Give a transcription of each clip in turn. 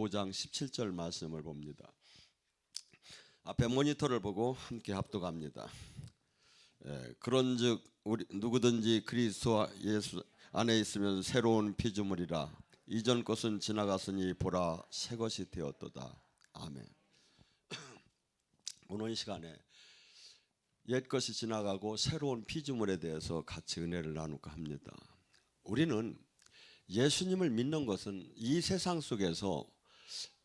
5장 17절 말씀을 봅니다. 앞에 모니터를 보고 함께 합독합니다. 그런즉 우리 누구든지 그리스도 예수 안에 있으면 새로운 피조물이라. 이전 것은 지나갔으니 보라 새 것이 되었도다. 아멘. 오늘 이 시간에 옛 것이 지나가고 새로운 피조물에 대해서 같이 은혜를 나눌까 합니다. 우리는 예수님을 믿는 것은 이 세상 속에서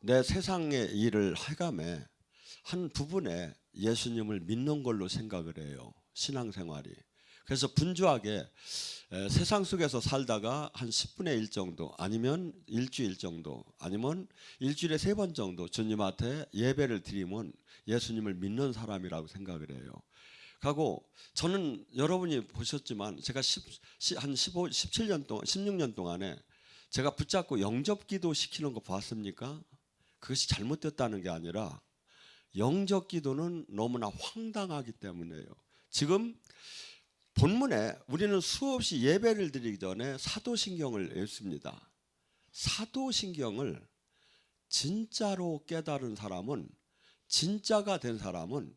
내 세상의 일을 해감해 한 부분에 예수님을 믿는 걸로 생각을 해요. 신앙생활이. 그래서 분주하게 세상 속에서 살다가 한 10분의 1 정도, 아니면 일주일 정도, 아니면 일주일에 3번 정도 주님한테 예배를 드리면 예수님을 믿는 사람이라고 생각을 해요. 하고 저는 여러분이 보셨지만 제가 한 17년 동안 16년 동안에 제가 붙잡고 영접기도 시키는 거 봤습니까? 그것이 잘못됐다는 게 아니라 영접기도는 너무나 황당하기 때문에요. 지금 본문에 우리는 수없이 예배를 드리기 전에 사도신경을 읽습니다. 사도신경을 진짜로 깨달은 사람은, 진짜가 된 사람은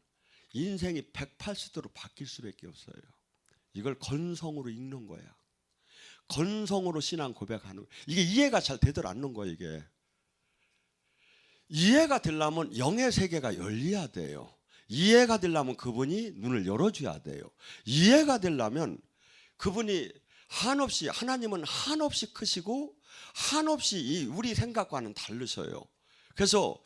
인생이 180도로 바뀔 수밖에 없어요. 이걸 건성으로 읽는 거야. 건성으로 신앙 고백하는 거야. 이게 이해가 잘 되들 않는 거야. 이게 이해가 되려면 영의 세계가 열려야 돼요. 이해가 되려면 그분이 눈을 열어줘야 돼요. 이해가 되려면 그분이 한없이, 하나님은 한없이 크시고 한없이 우리 생각과는 다르셔요. 그래서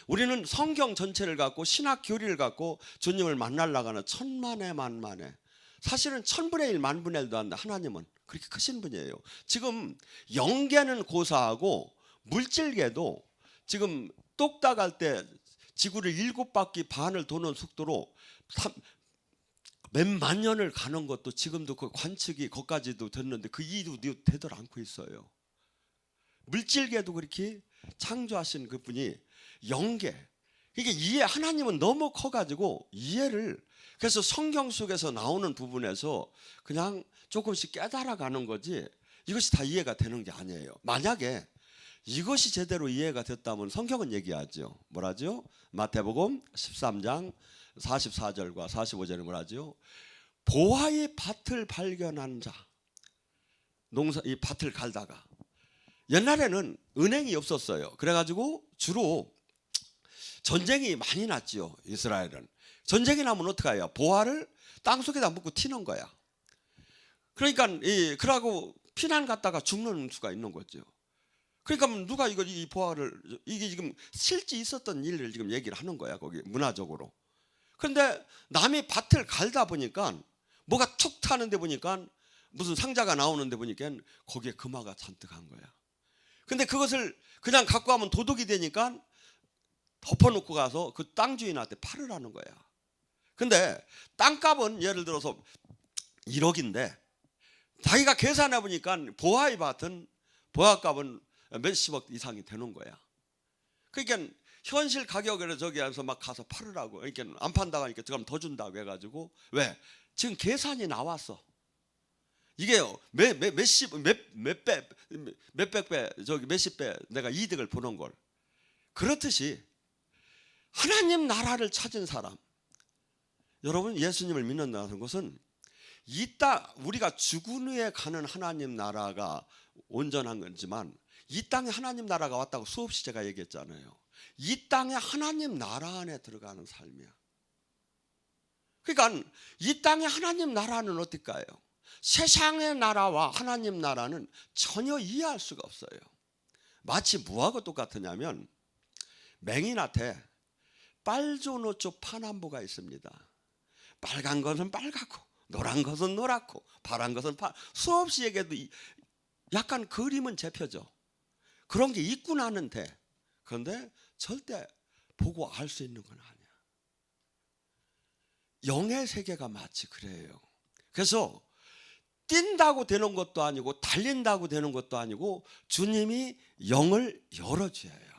우리는 성경 전체를 갖고 신학 교리를 갖고 주님을 만나려고 하는 천만에 만만에, 사실은 1000분의 1 만분의 1도 안 돼. 하나님은 그렇게 크신 분이에요. 지금 영계는 고사하고 물질계도 지금 똑딱할 때 지구를 7바퀴 반을 도는 속도로 몇만 년을 가는 것도 지금도 그 관측이 거기까지도 됐는데 그 이도 되들 않고 있어요. 물질계도 그렇게 창조하신 그분이 영계, 이게 하나님은 너무 커가지고 이해를, 그래서 성경 속에서 나오는 부분에서 그냥 조금씩 깨달아가는 거지 이것이 다 이해가 되는 게 아니에요. 만약에 이것이 제대로 이해가 됐다면 성경은 얘기하죠. 뭐라죠? 마태복음 13장 44절과 45절에 뭐라죠? 보화의 밭을 발견한 자, 이 밭을 갈다가, 옛날에는 은행이 없었어요. 그래가지고 주로 전쟁이 많이 났죠. 이스라엘은. 전쟁이 나면 어떡해요? 보화를 땅속에다 묻고 튀는 거야. 그러니까 그러고 피난 갔다가 죽는 수가 있는 거죠. 그러니까 누가 이 보화를, 이게 지금 실제 있었던 일을 지금 얘기를 하는 거야. 거기 문화적으로. 그런데 남이 밭을 갈다 보니까 뭐가 툭 타는데 보니까 무슨 상자가 나오는데 보니까 거기에 금화가 잔뜩 한 거야. 근데 그것을 그냥 갖고 가면 도둑이 되니까 덮어놓고 가서 그 땅 주인한테 팔으라는 거야. 근데 땅값은 예를 들어서 1억인데 자기가 계산해 보니까 보화의 밭은 보화값은 몇십억 이상이 되는 거야. 그러니까 현실 가격으로 저기에서 막 가서 팔으라고. 그러니까 안 판다고 하니까 그럼 더 준다고 해가지고. 왜? 지금 계산이 나왔어. 이게 몇백 배, 저기 몇십 배 내가 이득을 보는 걸. 그렇듯이 하나님 나라를 찾은 사람, 여러분 예수님을 믿는다는 것은 우리가 죽은 후에 가는 하나님 나라가 온전한 거지만 이 땅에 하나님 나라가 왔다고 수없이 제가 얘기했잖아요. 이 땅에 하나님 나라 안에 들어가는 삶이야. 그러니까 이 땅에 하나님 나라는 어떨까요? 세상의 나라와 하나님 나라는 전혀 이해할 수가 없어요. 마치 뭐하고 똑같으냐면 맹인한테 빨주노초 파남보가 있습니다. 빨간 것은 빨갛고 노란 것은 노랗고 파란 것은 수없이 얘기해도 약간 그림은 잡혀져. 그런 게 있구나 하는데, 그런데 절대 보고 알 수 있는 건 아니야. 영의 세계가 마치 그래요. 그래서 뛴다고 되는 것도 아니고 달린다고 되는 것도 아니고 주님이 영을 열어줘야 해요.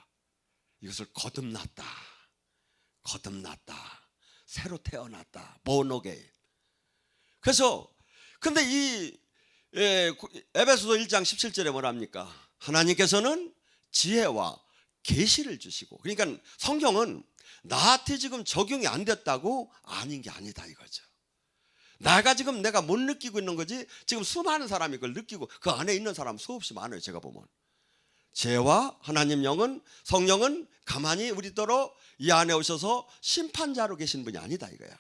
이것을 거듭났다, 새로 태어났다, born-again. 그래서 근데 이 에베소서 1장 17절에 뭐랍니까? 하나님께서는 지혜와 계시를 주시고, 그러니까 성경은 나한테 지금 적용이 안 됐다고 아닌 게 아니다 이거죠. 내가 못 느끼고 있는 거지, 지금 수많은 사람이 그걸 느끼고 그 안에 있는 사람 수없이 많아요. 제가 보면 죄와 하나님 영은, 성령은 가만히 우리더러 이 안에 오셔서 심판자로 계신 분이 아니다 이거야.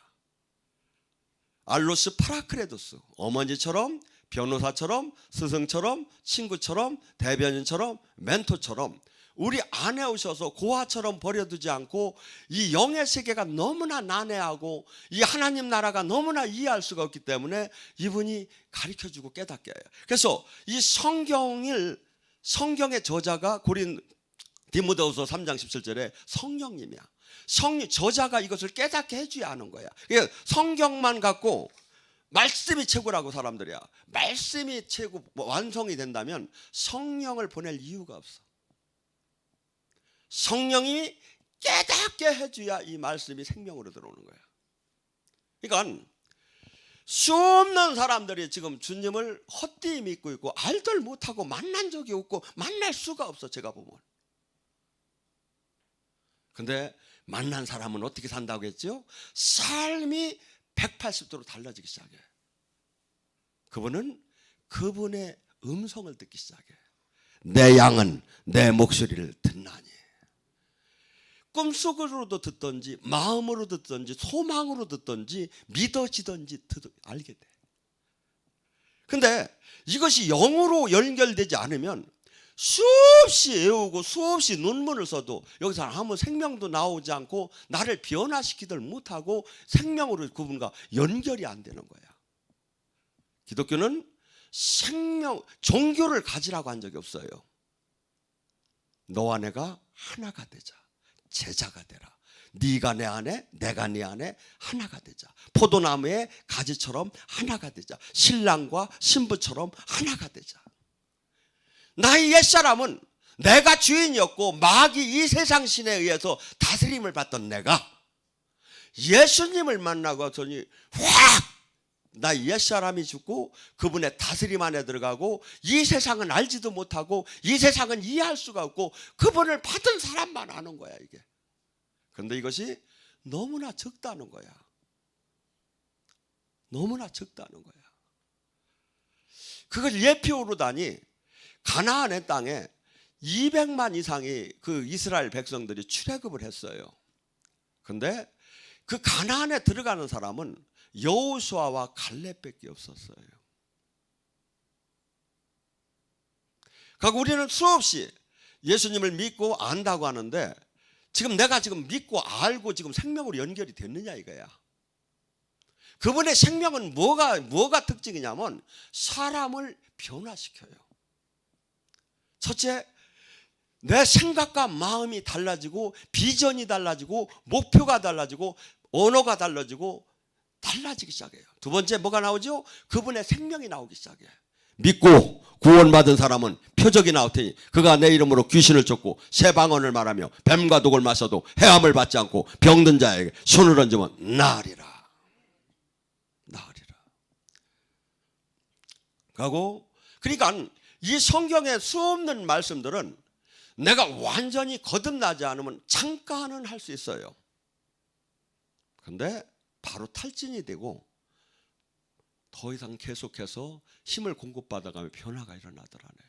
알로스 파라크레도스, 어머니처럼, 변호사처럼, 스승처럼, 친구처럼, 대변인처럼, 멘토처럼 우리 안에 오셔서 고아처럼 버려두지 않고, 이 영의 세계가 너무나 난해하고 이 하나님 나라가 너무나 이해할 수가 없기 때문에 이분이 가르쳐주고 깨닫게 해요. 그래서 이 성경의 저자가 디모데후서 3장 17절에 성령님이야. 저자가 이것을 깨닫게 해줘야 하는 거야. 그러니까 성경만 갖고 말씀이 최고라고 사람들이야. 말씀이 최고 완성이 된다면 성령을 보낼 이유가 없어. 성령이 깨닫게 해줘야 이 말씀이 생명으로 들어오는 거야. 그러니까 수없는 사람들이 지금 주님을 헛되이 믿고 있고 알들 못하고 만난 적이 없고 만날 수가 없어. 제가 보면. 근데 만난 사람은 어떻게 산다고 했죠? 삶이 180도로 달라지기 시작해. 그분은 그분의 음성을 듣기 시작해. 내 양은 내 목소리를 듣나니. 꿈속으로도 듣든지 마음으로 듣든지 소망으로 듣든지 믿어지든지 알게 돼. 근데 이것이 영으로 연결되지 않으면 수없이 외우고 수없이 논문을 써도 여기서 아무 생명도 나오지 않고 나를 변화시키들 못하고 생명으로 그분과 연결이 안 되는 거야. 기독교는 종교를 가지라고 한 적이 없어요. 너와 내가 하나가 되자. 제자가 되라. 네가 내 안에 내가 네 안에 하나가 되자. 포도나무의 가지처럼 하나가 되자. 신랑과 신부처럼 하나가 되자. 나의 옛사람은 내가 주인이었고 마귀 이 세상 신에 의해서 다스림을 받던 내가 예수님을 만나고 더니 확 나의 옛사람이 죽고 그분의 다스림 안에 들어가고 이 세상은 알지도 못하고 이 세상은 이해할 수가 없고 그분을 받은 사람만 아는 거야 이게. 그런데 이것이 너무나 적다는 거야. 너무나 적다는 거야. 그걸 예표로다니 가나안의 땅에 200만 이상의 그 이스라엘 백성들이 출애굽을 했어요. 그런데 그 가나안에 들어가는 사람은 여호수아와 갈렙밖에 없었어요. 그러니까 우리는 수없이 예수님을 믿고 안다고 하는데 내가 믿고 알고 생명으로 연결이 됐느냐 이거야. 그분의 생명은 뭐가 특징이냐면 사람을 변화시켜요. 첫째, 내 생각과 마음이 달라지고 비전이 달라지고 목표가 달라지고 언어가 달라지기 시작해요. 두 번째 뭐가 나오죠? 그분의 생명이 나오기 시작해요. 믿고 구원받은 사람은 표적이 나올 테니 그가 내 이름으로 귀신을 쫓고 새 방언을 말하며 뱀과 독을 마셔도 해함을 받지 않고 병든 자에게 손을 얹으면 나으리라. 그러니까 이 성경의 수없는 말씀들은 내가 완전히 거듭나지 않으면 잠깐은 할 수 있어요. 그런데 바로 탈진이 되고 더 이상 계속해서 힘을 공급받아가며 변화가 일어나더라네요.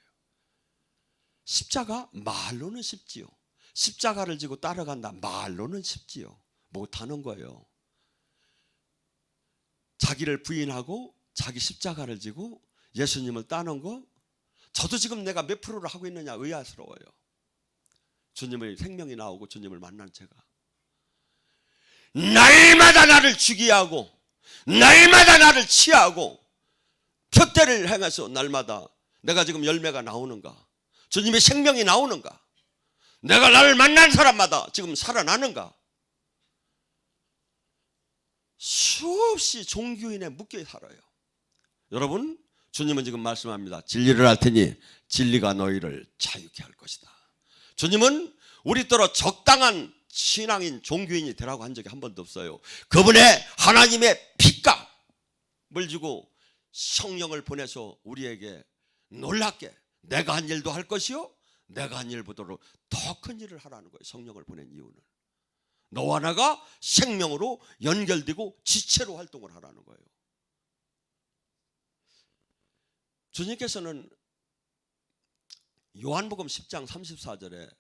십자가 말로는 쉽지요. 십자가를 지고 따라간다 말로는 쉽지요. 못하는 거예요. 자기를 부인하고 자기 십자가를 지고 예수님을 따는 거, 저도 지금 내가 몇 프로를 하고 있느냐 의아스러워요. 주님의 생명이 나오고 주님을 만난 제가 날마다 나를 죽이게 하고 날마다 나를 치하고 표대를 행해서 날마다 내가 지금 열매가 나오는가, 주님의 생명이 나오는가, 내가 나를 만난 사람마다 지금 살아나는가. 수없이 종교인에 묶여 살아요. 여러분, 주님은 지금 말씀합니다. 진리를 알 테니 진리가 너희를 자유케 할 것이다. 주님은 우리더러 적당한 신앙인 종교인이 되라고 한 적이 한 번도 없어요. 그분의 하나님의 피값을 주고 성령을 보내서 우리에게 놀랍게 내가 한 일도 할 것이요 내가 한 일보다 더 큰 일을 하라는 거예요. 성령을 보낸 이유는 너와 나가 생명으로 연결되고 지체로 활동을 하라는 거예요. 주님께서는 요한복음 10장 34절에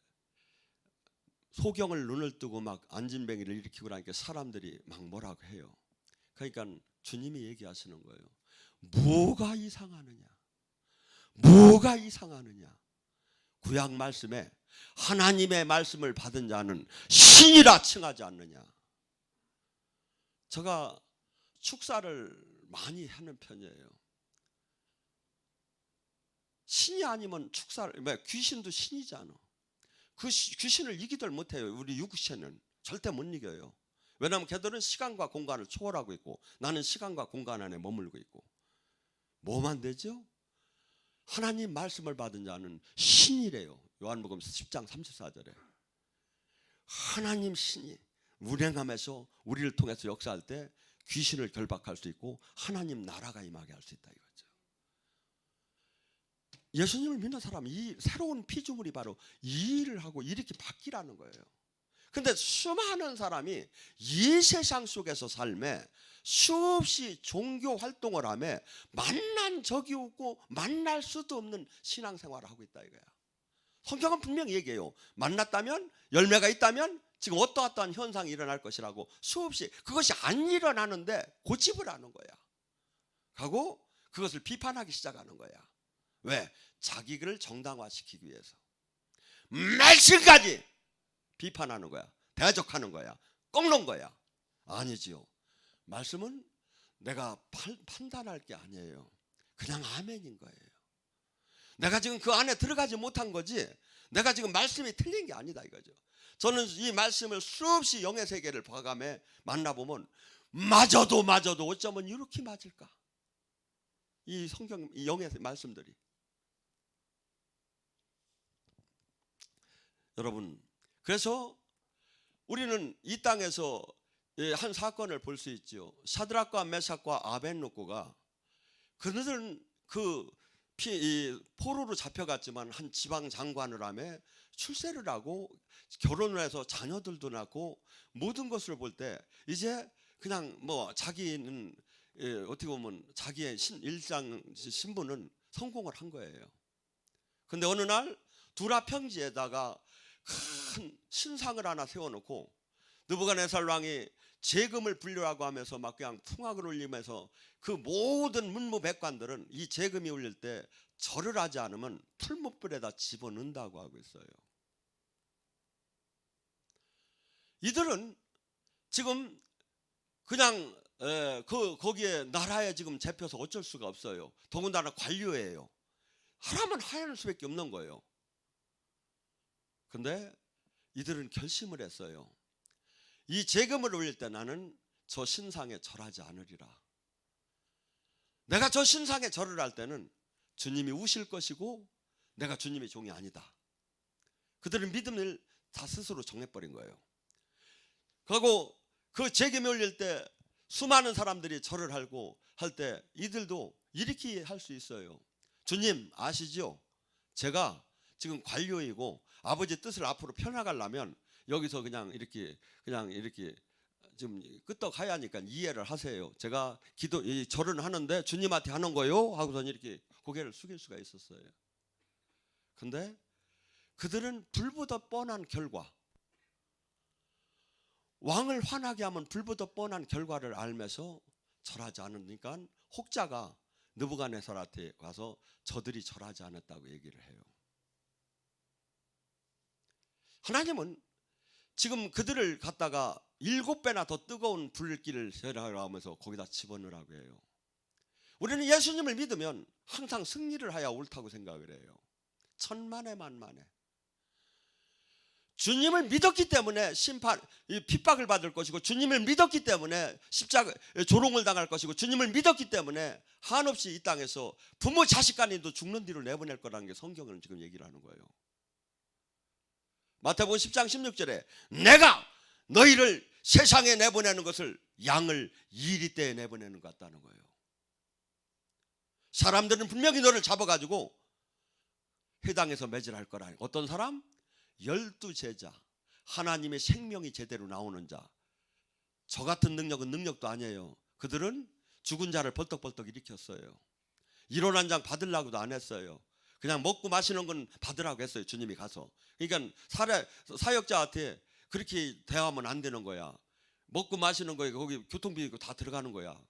소경을 눈을 뜨고 막 안진뱅이를 일으키고 나니까 사람들이 막 뭐라고 해요. 그러니까 주님이 얘기하시는 거예요. 뭐가 이상하느냐? 뭐가 이상하느냐? 구약 말씀에 하나님의 말씀을 받은 자는 신이라 칭하지 않느냐? 제가 축사를 많이 하는 편이에요. 신이 아니면 축사를, 귀신도 신이잖아. 그 귀신을 이기들 못해요. 우리 육신은 절대 못 이겨요. 왜냐하면 걔들은 시간과 공간을 초월하고 있고 나는 시간과 공간 안에 머물고 있고. 뭐만 되죠? 하나님 말씀을 받은 자는 신이래요. 요한복음 10장 34절에 하나님 신이 운행하면서 우리를 통해서 역사할 때 귀신을 결박할 수 있고 하나님 나라가 임하게 할 수 있다 이거죠. 예수님을 믿는 사람은 이 새로운 피조물이 바로 이 일을 하고 이렇게 바뀌라는 거예요. 근데 수많은 사람이 이 세상 속에서 삶에 수없이 종교 활동을 하며 만난 적이 없고 만날 수도 없는 신앙생활을 하고 있다 이거야. 성경은 분명히 얘기해요. 만났다면 열매가 있다면 지금 어떠한 현상이 일어날 것이라고 수없이 그것이 안 일어나는데 고집을 하는 거야. 하고 그것을 비판하기 시작하는 거야. 왜? 자기를 정당화시키기 위해서 말씀까지 비판하는 거야. 대적하는 거야. 꺾는 거야. 아니지요. 말씀은 내가 판단할 게 아니에요. 그냥 아멘인 거예요. 내가 지금 그 안에 들어가지 못한 거지 내가 지금 말씀이 틀린 게 아니다 이거죠. 저는 이 말씀을 수없이 영의 세계를 봐가며 만나보면 맞아도 어쩌면 이렇게 맞을까? 이 성경, 이 영의 말씀들이. 여러분, 그래서 우리는 이 땅에서 한 사건을 볼 수 있죠. 사드락과 메삭과 아벳노고가 그들은 포로로 잡혀갔지만 한 지방 장관을 하며 출세를 하고 결혼을 해서 자녀들도 낳고 모든 것을 볼 때 이제 그냥 뭐 자기는 어떻게 보면 자기의 일상 신분은 성공을 한 거예요. 근데 어느 날 두라 평지에다가 큰 신상을 하나 세워놓고 느부갓네살 왕이 재금을 불려라고 하면서 막 그냥 풍악을 울리면서 그 모든 문무백관들은 이 재금이 울릴 때 절을 하지 않으면 풀무불에다 집어넣는다고 하고 있어요. 이들은 지금 그냥 거기에 나라에 지금 잡혀서 어쩔 수가 없어요. 더군다나 관료예요. 하라면 하할 수밖에 없는 거예요. 근데 이들은 결심을 했어요. 이 재금을 올릴 때 나는 저 신상에 절하지 않으리라. 내가 저 신상에 절을 할 때는 주님이 우실 것이고 내가 주님의 종이 아니다. 그들은 믿음을 다 스스로 정해버린 거예요. 그리고 그 재금이 올릴 때 수많은 사람들이 절을 하고 할 때 이들도 이렇게 할 수 있어요. 주님 아시죠? 제가 지금 관료이고 아버지 뜻을 앞으로 펴나가려면 여기서 그냥 이렇게 지금 끄떡하야 하니까 이해를 하세요. 제가 절은 하는데 주님한테 하는 거요 하고서 이렇게 고개를 숙일 수가 있었어요. 근데 그들은 불보다 뻔한 결과, 왕을 화나게 하면 불보다 뻔한 결과를 알면서 절하지 않으니까 혹자가 느부갓네살한테 가서 저들이 절하지 않았다고 얘기를 해요. 하나님은 지금 그들을 갖다가 7배나 더 뜨거운 불길을 쇠라고 하면서 거기다 집어넣으라고 해요. 우리는 예수님을 믿으면 항상 승리를 해야 옳다고 생각을 해요. 천만에 만만에. 주님을 믿었기 때문에 핍박을 받을 것이고 주님을 믿었기 때문에 십자가 조롱을 당할 것이고 주님을 믿었기 때문에 한없이 이 땅에서 부모 자식 간에도 죽는 뒤로 내보낼 거라는 게 성경은 지금 얘기를 하는 거예요. 마태복음 10장 16절에 내가 너희를 세상에 내보내는 것을 양을 이리 때에 내보내는 것 같다는 거예요. 사람들은 분명히 너를 잡아가지고 회당에서 매질할 거라. 어떤 사람? 12제자, 하나님의 생명이 제대로 나오는 자. 저 같은 능력은 능력도 아니에요. 그들은 죽은 자를 벌떡벌떡 일으켰어요. 일원한 장 받으려고도 안 했어요. 그냥 먹고 마시는 건 받으라고 했어요. 주님이 가서. 그러니까 사역자한테 그렇게 대하면 안 되는 거야. 먹고 마시는 거에 거기 교통비 다 들어가는 거야.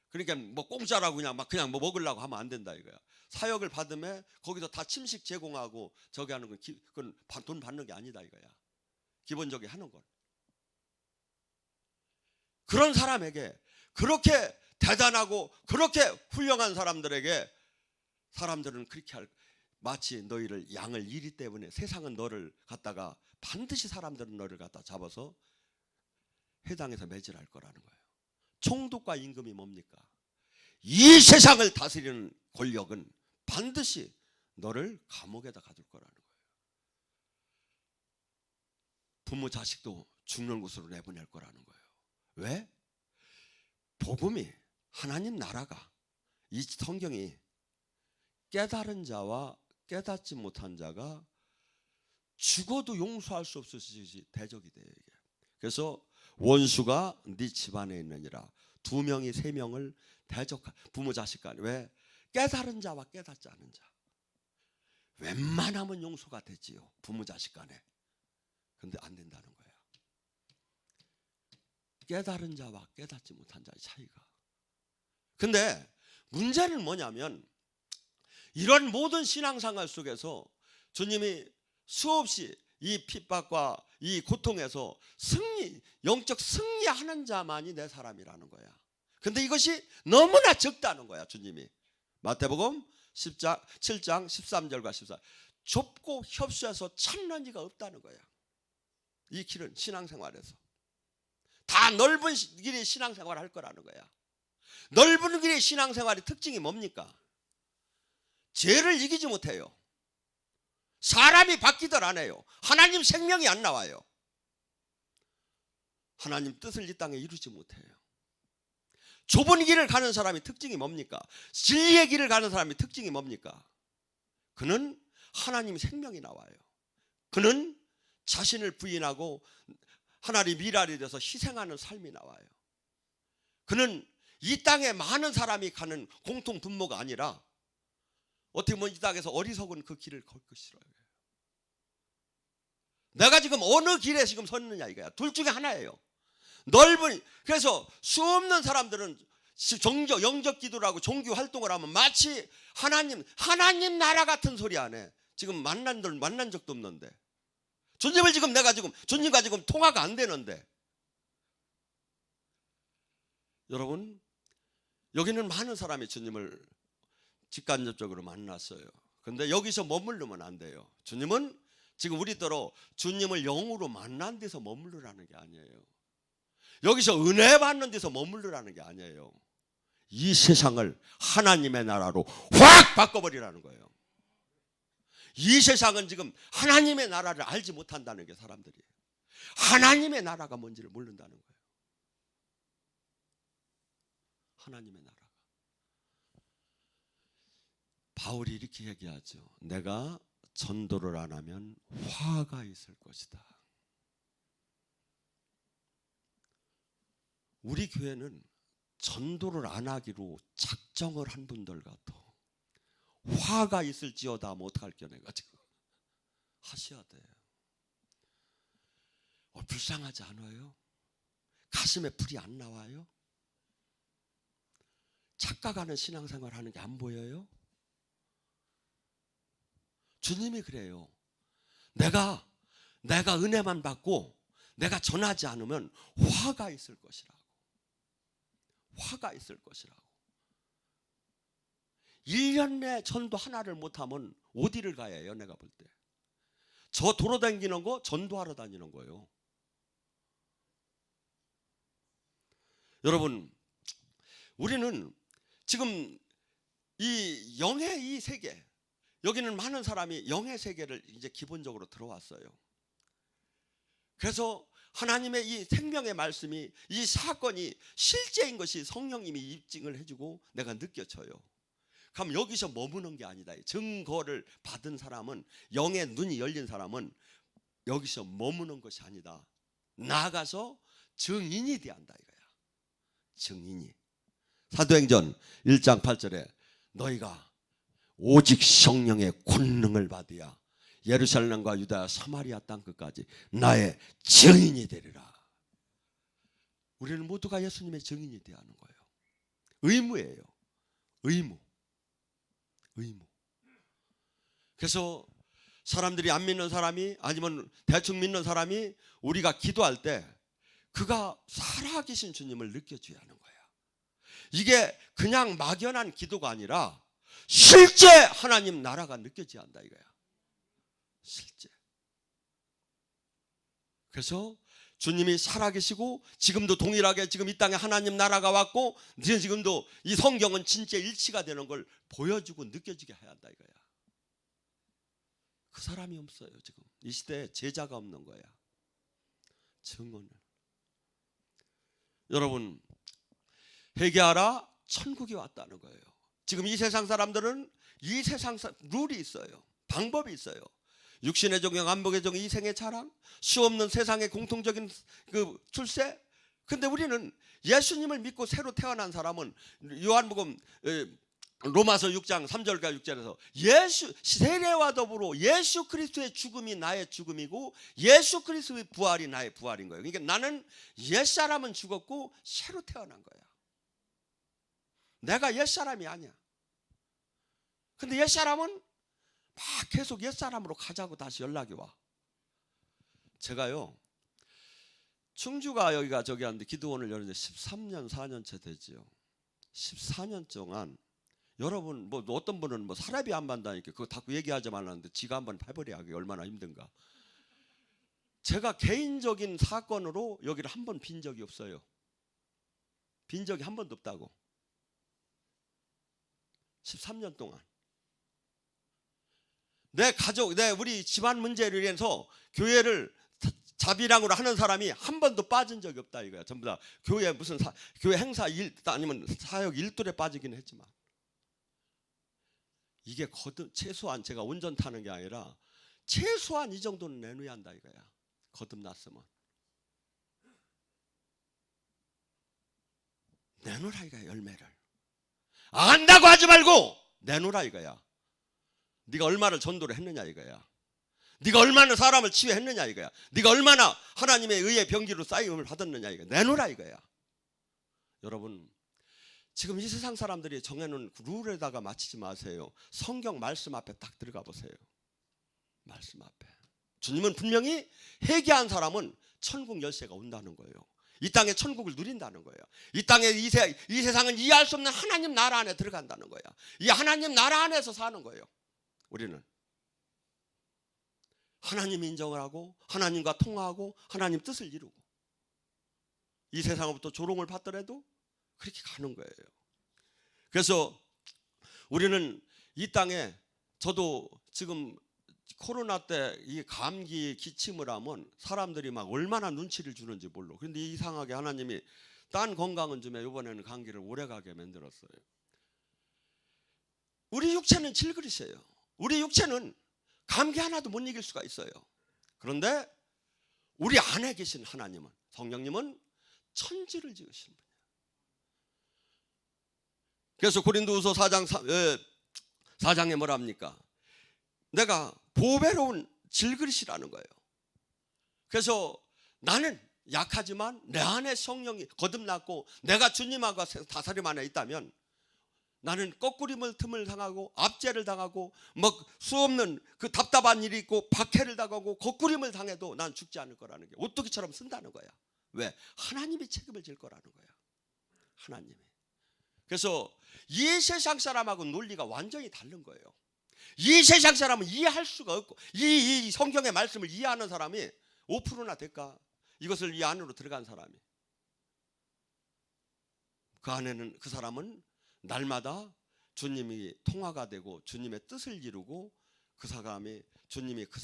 그러니까 뭐 공짜라고 그냥 뭐 먹으려고 하면 안 된다 이거야. 사역을 받으면 거기서 다 침식 제공하고 저기 하는 건 그건 돈 받는 게 아니다 이거야. 기본적으로 하는 건. 그런 사람에게, 그렇게 대단하고 그렇게 훌륭한 사람들에게 사람들은 그렇게 마치 너희를 양을 잃기 때문에 세상은 너를 갖다가 반드시 사람들은 너를 갖다 잡아서 회당에서 매질할 거라는 거예요. 총독과 임금이 뭡니까? 이 세상을 다스리는 권력은 반드시 너를 감옥에다 가둘 거라는 거예요. 부모 자식도 죽는 곳으로 내보낼 거라는 거예요. 왜? 복음이, 하나님 나라가, 이 성경이 깨달은 자와 깨닫지 못한 자가 죽어도 용서할 수 없으시 대적이 돼요. 이게. 그래서 원수가 네 집안에 있느니라. 2명이 3명을 대적하. 부모 자식 간에. 왜? 깨달은 자와 깨닫지 않은 자. 웬만하면 용서가 되지요. 부모 자식 간에. 근데 안 된다는 거예요. 깨달은 자와 깨닫지 못한 자의 차이가. 근데 문제는 뭐냐면 이런 모든 신앙생활 속에서 주님이 수없이 이 핍박과 이 고통에서 영적 승리하는 자만이 내 사람이라는 거야. 근데 이것이 너무나 적다는 거야. 주님이 마태복음 7장 13절과 14절 좁고 협소해서 찾는 이가 없다는 거야. 이 길은 신앙생활에서 다 넓은 길의 신앙생활을 할 거라는 거야. 넓은 길의 신앙생활의 특징이 뭡니까? 죄를 이기지 못해요. 사람이 바뀌들 안 해요. 하나님 생명이 안 나와요. 하나님 뜻을 이 땅에 이루지 못해요. 좁은 길을 가는 사람의 특징이 뭡니까? 진리의 길을 가는 사람의 특징이 뭡니까? 그는 하나님 생명이 나와요. 그는 자신을 부인하고 하나님 미랄이 돼서 희생하는 삶이 나와요. 그는 이 땅에 많은 사람이 가는 공통 분모가 아니라 어떻게 보면 이 땅에서 어리석은 그 길을 걸 것이라요. 내가 지금 어느 길에 지금 섰느냐 이거야. 둘 중에 하나예요. 넓은. 그래서 수없는 사람들은 영적 기도라고 종교 활동을 하면 마치 하나님 나라 같은 소리 안 해. 지금 만난 적도 없는데. 주님을 지금 내가 지금 주님과 지금 통화가 안 되는데. 여러분, 여기는 많은 사람이 주님을 직간접적으로 만났어요. 근데 여기서 머무르면 안 돼요. 주님은 지금 우리더러 주님을 영으로 만난 데서 머무르라는 게 아니에요. 여기서 은혜 받는 데서 머무르라는 게 아니에요. 이 세상을 하나님의 나라로 확 바꿔버리라는 거예요. 이 세상은 지금 하나님의 나라를 알지 못한다는 게 사람들이. 하나님의 나라가 뭔지를 모른다는 거예요. 하나님의 나라. 바울이 이렇게 얘기하죠. 내가 전도를 안 하면 화가 있을 것이다. 우리 교회는 전도를 안 하기로 작정을 한 분들 같아. 화가 있을지어다 하면 어떡할 겨 내가 지금. 하셔야 돼요. 불쌍하지 않아요? 가슴에 불이 안 나와요? 착각하는 신앙생활 하는 게 안 보여요? 주님이 그래요. 내가 은혜만 받고 내가 전하지 않으면 화가 있을 것이라고. 화가 있을 것이라고. 1년 내 전도 하나를 못하면 어디를 가야 해요? 내가 볼 때. 저 돌아다니는 거 전도하러 다니는 거예요. 여러분, 우리는 지금 이 영의 이 세계, 여기는 많은 사람이 영의 세계를 이제 기본적으로 들어왔어요. 그래서 하나님의 이 생명의 말씀이, 이 사건이 실제인 것이 성령님이 입증을 해주고 내가 느껴져요. 그럼 여기서 머무는 게 아니다. 증거를 받은 사람은, 영의 눈이 열린 사람은 여기서 머무는 것이 아니다. 나아가서 증인이 돼야 한다 이거야. 증인이. 사도행전 1장 8절에 너희가 오직 성령의 권능을 받으야 예루살렘과 유다야 사마리아 땅 끝까지 나의 증인이 되리라. 우리는 모두가 예수님의 증인이 되어야 하는 거예요. 의무예요. 의무. 그래서 사람들이 안 믿는 사람이, 아니면 대충 믿는 사람이 우리가 기도할 때 그가 살아계신 주님을 느껴줘야 하는 거야. 이게 그냥 막연한 기도가 아니라 실제 하나님 나라가 느껴져야 한다 이거야. 실제. 그래서 주님이 살아계시고 지금도 동일하게 지금 이 땅에 하나님 나라가 왔고 지금도 이 성경은 진짜 일치가 되는 걸 보여주고 느껴지게 해야 한다 이거야. 그 사람이 없어요. 지금 이 시대에 제자가 없는 거야. 증언을. 여러분, 회개하라, 천국이 왔다는 거예요. 지금 이 세상 사람들은 이 세상 룰이 있어요. 방법이 있어요. 육신의 종경, 안목의 종, 이생의 자랑, 수없는 세상의 공통적인 그 출세. 근데 우리는 예수님을 믿고 새로 태어난 사람은 요한복음 로마서 6장 3절과 6절에서 예수 세례와 더불어 예수 그리스도의 죽음이 나의 죽음이고 예수 그리스도의 부활이 나의 부활인 거예요. 그러니까 나는 옛사람은 죽었고 새로 태어난 거야. 내가 옛사람이 아니야. 근데 옛사람은 막 계속 옛사람으로 가자고 다시 연락이 와. 제가요, 충주가 여기가 저기 하는데 기도원을 열은 지 13년 4년째 되지요. 14년 동안 여러분, 뭐 어떤 분은 뭐 사례비 안 받다니까 그거 자꾸 얘기하지 말라는데 지가 한번 해버려야 하기 얼마나 힘든가. 제가 개인적인 사건으로 여기를 한 번 빈 적이 없어요. 빈 적이 한 번도 없다고. 13년 동안 내 가족, 우리 집안 문제를 위해서 교회를 자비랑으로 하는 사람이 한 번도 빠진 적이 없다 이거야. 전부 다 교회 무슨 교회 행사 일 아니면 사역 일들에 빠지긴 했지만 이게 최소한 제가 운전 타는 게 아니라 최소한 이 정도는 내놓아야 한다 이거야. 거듭났으면 내놓으라 이거야. 열매를 안다고 하지 말고 내놓으라 이거야. 네가 얼마나 전도를 했느냐 이거야. 네가 얼마나 사람을 치유했느냐 이거야. 네가 얼마나 하나님의 의의 병기로 쌓임을 받았느냐 이거야. 내놓으라 이거야. 여러분, 지금 이 세상 사람들이 정해놓은 룰에다가 맞추지 마세요. 성경 말씀 앞에 딱 들어가 보세요. 말씀 앞에. 주님은 분명히 회개한 사람은 천국 열쇠가 온다는 거예요. 이 땅에 천국을 누린다는 거예요. 이 땅에 이 세상은 이해할 수 없는 하나님 나라 안에 들어간다는 거예요. 이 하나님 나라 안에서 사는 거예요. 우리는 하나님 인정을 하고 하나님과 통화하고 하나님 뜻을 이루고 이 세상으로부터 조롱을 받더라도 그렇게 가는 거예요. 그래서 우리는 이 땅에, 저도 지금 코로나 때 이 감기 기침을 하면 사람들이 막 얼마나 눈치를 주는지 몰라. 그런데 이상하게 하나님이 딴 건강은 좀 해. 이번에는 감기를 오래가게 만들었어요. 우리 육체는 질그릇이에요. 우리 육체는 감기 하나도 못 이길 수가 있어요. 그런데 우리 안에 계신 하나님은, 성령님은 천지를 지으신 분이에요. 그래서 고린도후서 4장에 뭐라 합니까? 내가 보배로운 질그릇이라는 거예요. 그래서 나는 약하지만 내 안에 성령이 거듭났고 내가 주님하고 다스림 안에 있다면 나는 거꾸림을 틈을 당하고 압제를 당하고 뭐 수없는 그 답답한 일이 있고 박해를 당하고 거꾸림을 당해도 난 죽지 않을 거라는 게 오뚜기처럼 쓴다는 거야. 왜? 하나님이 책임을 질 거라는 거야. 하나님이. 그래서 이 세상 사람하고 논리가 완전히 다른 거예요. 이 세상 사람은 이해할 수가 없고 이 성경의 말씀을 이해하는 사람이 5%나 될까? 이것을 이 안으로 들어간 사람이. 그 안에는 그 사람은 날마다 주님이 통화가 되고 주님의 뜻을 이루고 그 사람이 주님이 그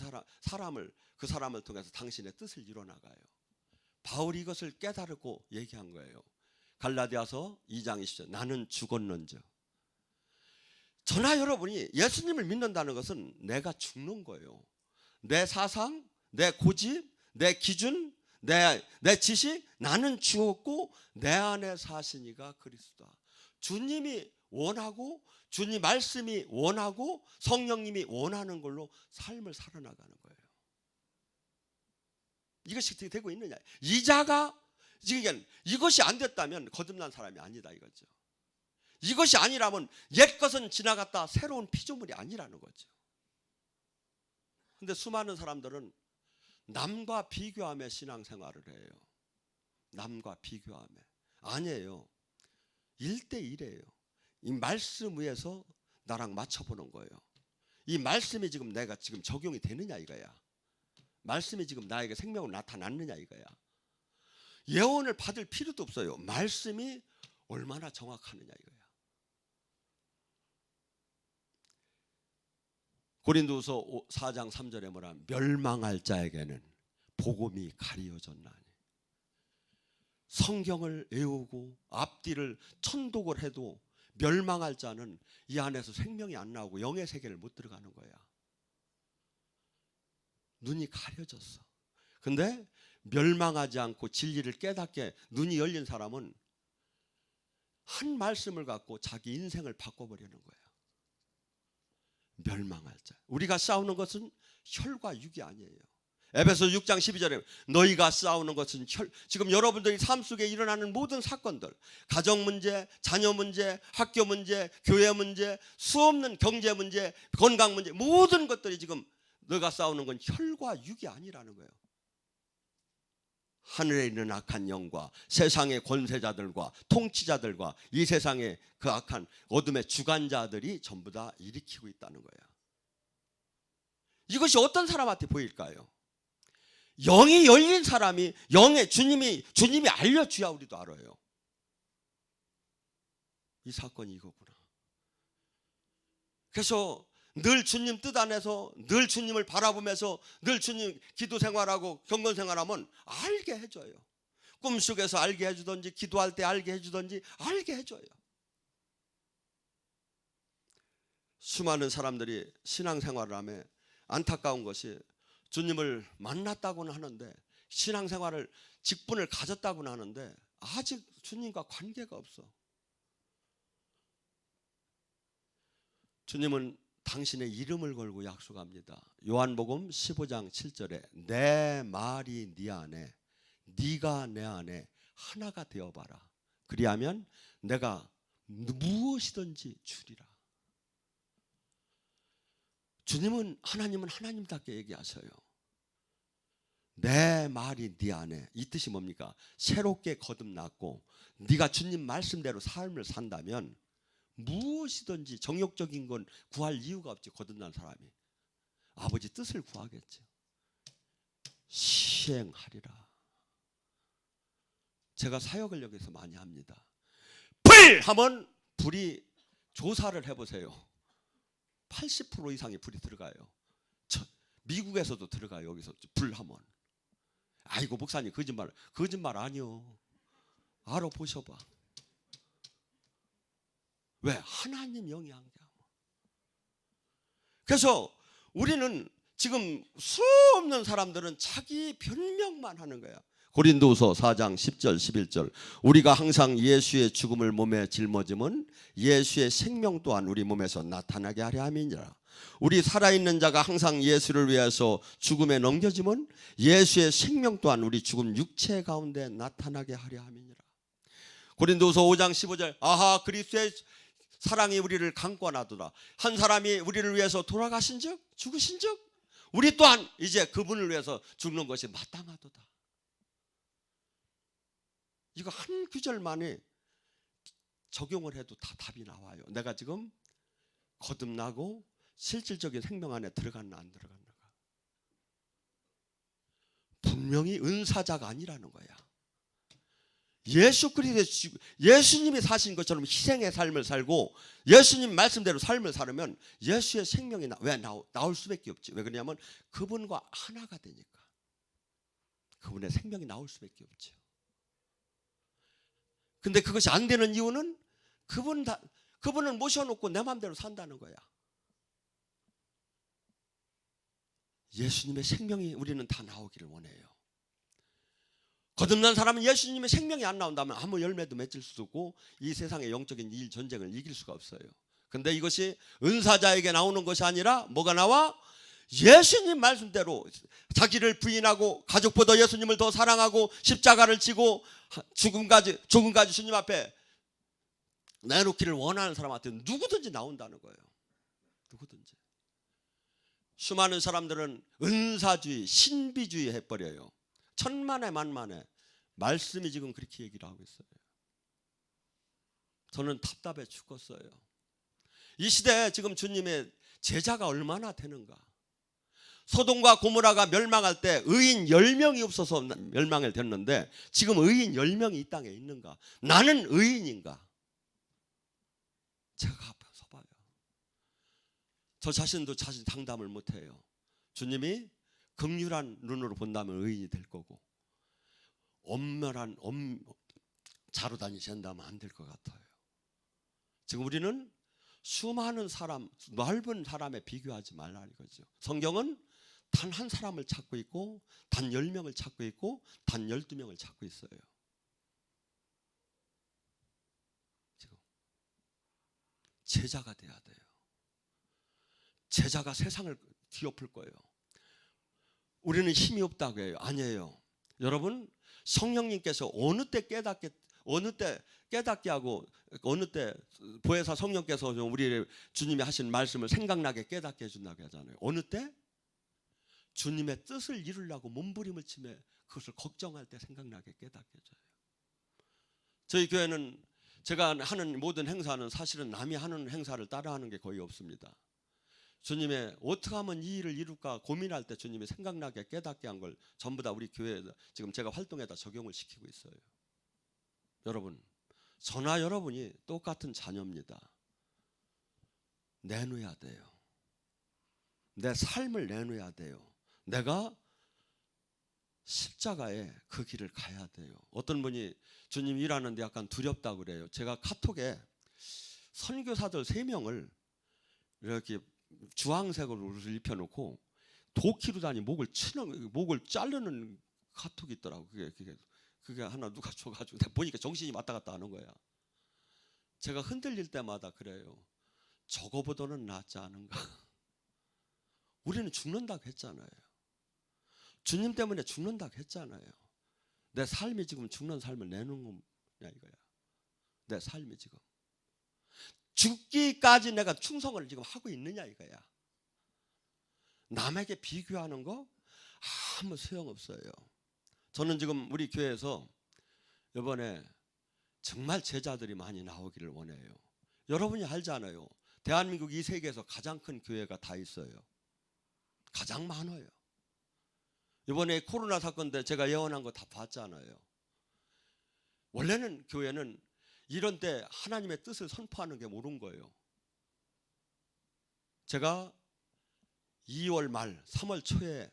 사람을 통해서 당신의 뜻을 이뤄 나가요. 바울이 이것을 깨달고 얘기한 거예요. 갈라디아서 2장 20절 나는 죽었는즉 저나 여러분이 예수님을 믿는다는 것은 내가 죽는 거예요. 내 사상, 내 고집, 내 기준, 내 지식, 나는 죽었고 내 안에 사시니가 그리스도다. 주님이 원하고 주님 말씀이 원하고 성령님이 원하는 걸로 삶을 살아나가는 거예요. 이것이 어떻게 되고 있느냐. 이자가 지금 이것이 안 됐다면 거듭난 사람이 아니다 이거죠. 이것이 아니라면 옛 것은 지나갔다 새로운 피조물이 아니라는 거죠. 그런데 수많은 사람들은 남과 비교하며 신앙생활을 해요. 남과 비교하며. 아니에요. 1대1이에요. 이 말씀 위에서 나랑 맞춰보는 거예요. 이 말씀이 지금 내가 지금 적용이 되느냐 이거야. 말씀이 지금 나에게 생명으로 나타났느냐 이거야. 예언을 받을 필요도 없어요. 말씀이 얼마나 정확하느냐 이거야. 고린도후서 4장 3절에 뭐라, 멸망할 자에게는 복음이 가리워졌나니. 성경을 외우고 앞뒤를 천독을 해도 멸망할 자는 이 안에서 생명이 안 나오고 영의 세계를 못 들어가는 거야. 눈이 가려졌어. 근데 멸망하지 않고 진리를 깨닫게 눈이 열린 사람은 한 말씀을 갖고 자기 인생을 바꿔버리는 거야. 멸망할 자. 우리가 싸우는 것은 혈과 육이 아니에요. 에베소 6장 12절에 너희가 싸우는 것은 지금 여러분들이 삶 속에 일어나는 모든 사건들, 가정 문제, 자녀 문제, 학교 문제, 교회 문제, 수없는 경제 문제, 건강 문제, 모든 것들이 지금 너가 싸우는 건 혈과 육이 아니라는 거예요. 하늘에 있는 악한 영과 세상의 권세자들과 통치자들과 이 세상의 그 악한 어둠의 주관자들이 전부 다 일으키고 있다는 거예요. 이것이 어떤 사람한테 보일까요? 영이 열린 사람이, 영의 주님이 알려줘야 우리도 알아요. 이 사건이 이거구나. 그래서 늘 주님 뜻 안에서 늘 주님을 바라보면서 늘 주님 기도 생활하고 경건 생활하면 알게 해줘요. 꿈속에서 알게 해주든지 기도할 때 알게 해주든지 알게 해줘요. 수많은 사람들이 신앙생활을 하며 안타까운 것이 주님을 만났다고는 하는데 신앙생활을 직분을 가졌다고는 하는데 아직 주님과 관계가 없어. 주님은 당신의 이름을 걸고 약속합니다. 요한복음 15장 7절에 내 말이 네 안에, 네가 내 안에 하나가 되어봐라. 그리하면 내가 무엇이든지 주리라. 주님은 하나님은 하나님답게 얘기하셔요. 내 말이 네 안에. 이 뜻이 뭡니까? 새롭게 거듭났고 네가 주님 말씀대로 삶을 산다면 무엇이든지 정욕적인 건 구할 이유가 없지. 거듭난 사람이 아버지 뜻을 구하겠죠. 시행하리라. 제가 사역을 여기서 많이 합니다. 불! 하면 불이, 조사를 해보세요. 80% 이상의 불이 들어가요. 미국에서도 들어가요. 여기서 불 하면. 아이고 목사님 거짓말 아니요. 알아보셔봐. 왜? 하나님 영이 한 게. 그래서 우리는 지금 수없는 사람들은 자기 변명만 하는 거야. 고린도후서 4장 10절 11절 우리가 항상 예수의 죽음을 몸에 짊어짐은 예수의 생명 또한 우리 몸에서 나타나게 하려 함이니라. 우리 살아있는 자가 항상 예수를 위해서 죽음에 넘겨짐은 예수의 생명 또한 우리 죽음 육체 가운데 나타나게 하려 함이니라. 고린도후서 5장 15절 아하 그리스도의 사랑이 우리를 강권하도다. 한 사람이 우리를 위해서 돌아가신 즉 죽으신 즉 우리 또한 이제 그분을 위해서 죽는 것이 마땅하도다. 이거 한 구절만에 적용을 해도 다 답이 나와요. 내가 지금 거듭나고 실질적인 생명 안에 들어갔나 안 들어갔나가. 분명히 은사자가 아니라는 거야. 예수 그리스도 예수님이 사신 것처럼 희생의 삶을 살고 예수님 말씀대로 삶을 살으면 예수의 생명이 나올 수밖에 없지. 왜 그러냐면 그분과 하나가 되니까. 그분의 생명이 나올 수밖에 그런데 그것이 안 되는 이유는 그분을 모셔놓고 내 마음대로 산다는 거야. 예수님의 생명이 우리는 다 나오기를 원해요. 거듭난 사람은 예수님의 생명이 안 나온다면 아무 열매도 맺을 수도 없고 이 세상의 영적인 일 전쟁을 이길 수가 없어요. 근데 이것이 은사자에게 나오는 것이 아니라 뭐가 나와? 예수님 말씀대로 자기를 부인하고 가족보다 예수님을 더 사랑하고 십자가를 지고 죽음까지 주님 앞에 내놓기를 원하는 사람한테 누구든지 나온다는 거예요. 누구든지. 수많은 사람들은 은사주의, 신비주의 해버려요. 천만에 만만에 말씀이 지금 그렇게 얘기를 하고 있어요. 저는 답답해 죽겠어요. 이 시대에 지금 주님의 제자가 얼마나 되는가. 소돔과 고모라가 멸망할 때 의인 10명이 없어서 멸망을 됐는데 지금 의인 10명이 이 땅에 있는가? 나는 의인인가? 제가 앞에서 봐요. 저 자신도 자신 상담을 못해요. 주님이 긍휼한 눈으로 본다면 의인이 될 거고 엄멸한 자로 다니신다면 안 될 것 같아요. 지금 우리는 수많은 사람, 넓은 사람에 비교하지 말라 이거죠. 성경은 단 한 사람을 찾고 있고 단 10명을 찾고 있고 단 12명을 찾고 있어요. 지금 제자가 돼야 돼요. 제자가 세상을 뒤엎을 거예요. 우리는 힘이 없다고 해요. 아니에요. 여러분, 성령님께서 어느 때 깨닫게 하고 어느 때 보혜사 성령께서 우리 주님이 하신 말씀을 생각나게 깨닫게 해준다고 하잖아요. 어느 때? 주님의 뜻을 이루려고 몸부림을 치며 그것을 걱정할 때 생각나게 깨닫게 해줘요. 저희 교회는 제가 하는 모든 행사는 사실은 남이 하는 행사를 따라하는 게 거의 없습니다. 주님의 어떻게 하면 이 일을 이룰까 고민할 때 주님이 생각나게 깨닫게 한 걸 전부 다 우리 교회에 지금 제가 활동에다 적용을 시키고 있어요. 여러분, 저나 여러분이 똑같은 자녀입니다. 내놓아야 돼요. 내 삶을 내놓아야 돼요. 내가 십자가에 그 길을 가야 돼요. 어떤 분이 주님 일하는데 약간 두렵다고 그래요. 제가 카톡에 선교사들 3명을 이렇게 주황색으로 옷을 입혀놓고 도끼로 다니 목을 자르는 카톡이 있더라고. 그게 하나 누가 줘가지고 내가 보니까 정신이 왔다 갔다 하는 거야. 제가 흔들릴 때마다 그래요. 저거보다는 낫지 않은가. 우리는 죽는다고 했잖아요. 주님 때문에 죽는다고 했잖아요. 내 삶이 지금 죽는 삶을 내는 거냐 이거야. 내 삶이 지금 죽기까지 내가 충성을 지금 하고 있느냐 이거야. 남에게 비교하는 거 아무 소용없어요. 저는 지금 우리 교회에서 이번에 정말 제자들이 많이 나오기를 원해요. 여러분이 알잖아요. 대한민국 이 세계에서 가장 큰 교회가 다 있어요. 가장 많아요. 이번에 코로나 사건 때 제가 예언한 거 다 봤잖아요. 원래는 교회는 이런 때 하나님의 뜻을 선포하는 게 옳은 거예요. 제가 2월 말 3월 초에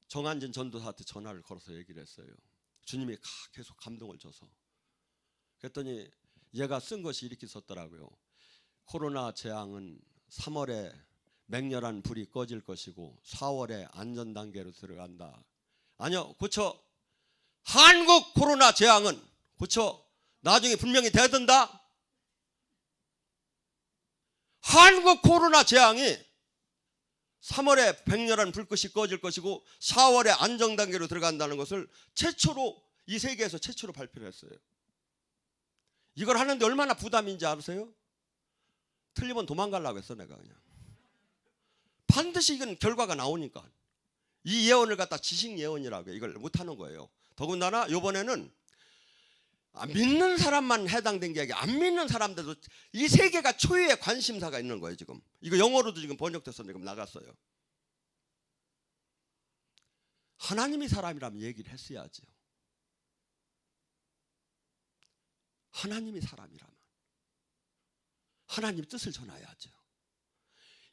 정한진 전도사한테 전화를 걸어서 얘기를 했어요. 주님이 계속 감동을 줘서. 그랬더니 얘가 쓴 것이 이렇게 썼더라고요. 코로나 재앙은 3월에 맹렬한 불이 꺼질 것이고 4월에 안전단계로 들어간다. 아니요, 고쳐. 한국 코로나 재앙은 고쳐. 나중에 분명히 대든다. 한국 코로나 재앙이 3월에 맹렬한 불꽃이 꺼질 것이고 4월에 안정단계로 들어간다는 것을 최초로 이 세계에서 최초로 발표를 했어요. 이걸 하는데 얼마나 부담인지 아세요? 틀리면 도망가려고 했어 내가 그냥. 반드시 이건 결과가 나오니까. 이 예언을 갖다 지식 예언이라고 이걸 못하는 거예요. 더군다나 이번에는 믿는 사람만 해당된 게 아니라 안 믿는 사람들도 이 세계가 초유의 관심사가 있는 거예요 지금. 이거 영어로도 지금 번역돼서 지금 나갔어요. 하나님이 사람이라면 얘기를 했어야죠. 하나님이 사람이라면 하나님 뜻을 전해야죠.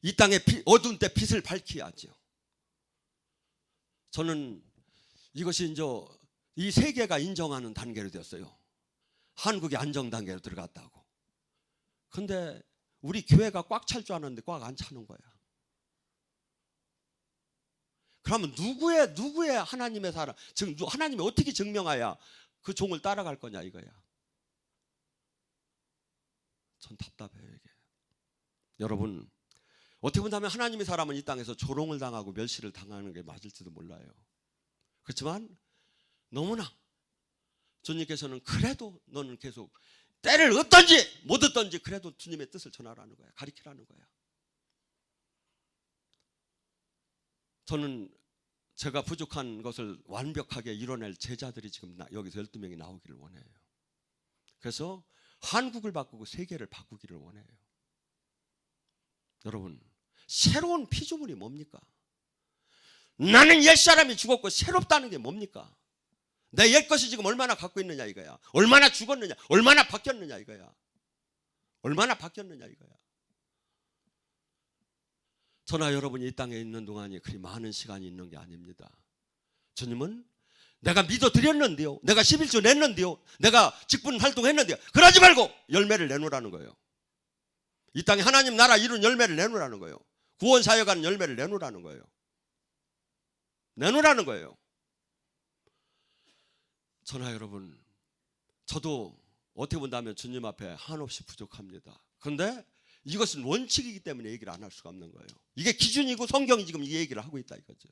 이 땅에 어두운 때 빛을 밝혀야죠. 저는 이것이 이제 이 세계가 인정하는 단계로 되었어요. 한국이 안정 단계로 들어갔다고. 근데 우리 교회가 꽉 찰 줄 알았는데 꽉 안 차는 거야. 그러면 누구의 하나님의 사람, 즉 하나님이 어떻게 증명해야 그 종을 따라갈 거냐 이거야. 전 답답해요 이게. 여러분, 어떻게 본다면 하나님의 사람은 이 땅에서 조롱을 당하고 멸시를 당하는 게 맞을지도 몰라요. 그렇지만 너무나 주님께서는 그래도 너는 계속 때를 얻든지 못 얻든지 그래도 주님의 뜻을 전하라는 거야. 가르치라는 거야. 저는 제가 부족한 것을 완벽하게 이뤄낼 제자들이 지금 여기서 12명이 나오기를 원해요. 그래서 한국을 바꾸고 세계를 바꾸기를 원해요. 여러분, 새로운 피조물이 뭡니까? 나는 옛사람이 죽었고 새롭다는 게 뭡니까? 내 옛것이 지금 얼마나 갖고 있느냐 이거야. 얼마나 죽었느냐, 얼마나 바뀌었느냐 이거야. 얼마나 바뀌었느냐 이거야. 저나 여러분이 이 땅에 있는 동안이 그리 많은 시간이 있는 게 아닙니다. 주님은 내가 믿어드렸는데요, 내가 11조 냈는데요, 내가 직분 활동했는데요, 그러지 말고 열매를 내놓으라는 거예요. 이 땅에 하나님 나라 이룬 열매를 내놓으라는 거예요. 구원 사역하는 열매를 내놓으라는 거예요. 내놓으라는 거예요. 저나 여러분, 저도 어떻게 본다면 주님 앞에 한없이 부족합니다. 그런데 이것은 원칙이기 때문에 얘기를 안 할 수가 없는 거예요. 이게 기준이고 성경이 지금 이 얘기를 하고 있다 이거죠.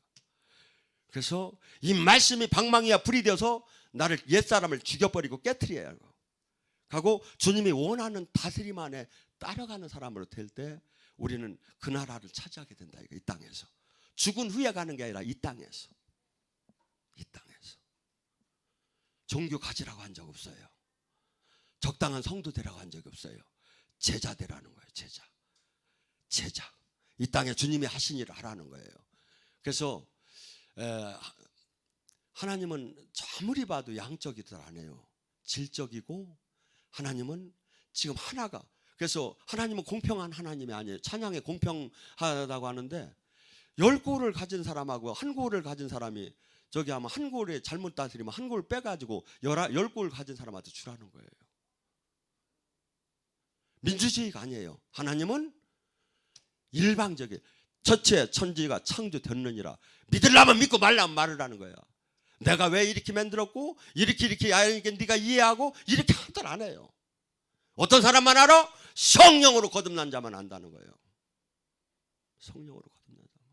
그래서 이 말씀이 방망이와 불이 되어서 나를 옛사람을 죽여버리고 깨트려야 하고, 가고 주님이 원하는 다스림 안에 따라가는 사람으로 될 때 우리는 그 나라를 차지하게 된다 이거. 이 땅에서 죽은 후에 가는 게 아니라 이 땅에서. 이 땅에서 종교 가지라고 한 적 없어요. 적당한 성도 되라고 한 적이 없어요. 제자 되라는 거예요. 제자. 이 땅에 주님이 하신 일을 하라는 거예요. 그래서 하나님은 아무리 봐도 양적이들 안 해요. 질적이고, 하나님은 지금 하나가, 그래서 하나님은 공평한 하나님이 아니에요. 찬양에 공평하다고 하는데 10골을 가진 사람하고 1골을 가진 사람이 저기 하면 1골에 잘못 다스리면 1골 빼가지고 10골 가진 사람한테 주라는 거예요. 민주주의가 아니에요. 하나님은 일방적이에요. 첫째 천지가 창조됐느니라. 믿으려면 믿고 말라면 말으라는 거야. 내가 왜 이렇게 만들었고 이렇게 네가 이해하고 이렇게 하들 안 해요. 어떤 사람만 알아? 성령으로 거듭난 자만 안다는 거예요. 성령으로 거듭난 자만.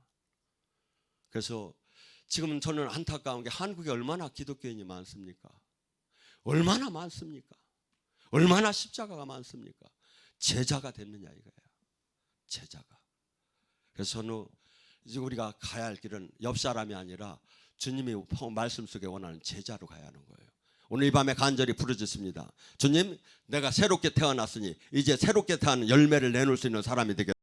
그래서 지금 저는 안타까운 게 한국에 얼마나 기독교인이 많습니까? 얼마나 많습니까? 얼마나 십자가가 많습니까? 제자가 됐느냐 이거야. 제자가. 그래서 저는 이제 우리가 가야 할 길은 옆 사람이 아니라 주님이 말씀 속에 원하는 제자로 가야 하는 거예요. 오늘 이 밤에 간절히 부르짖습니다. 주님, 내가 새롭게 태어났으니 이제 새롭게 태어난 열매를 내놓을 수 있는 사람이 되겠습니다.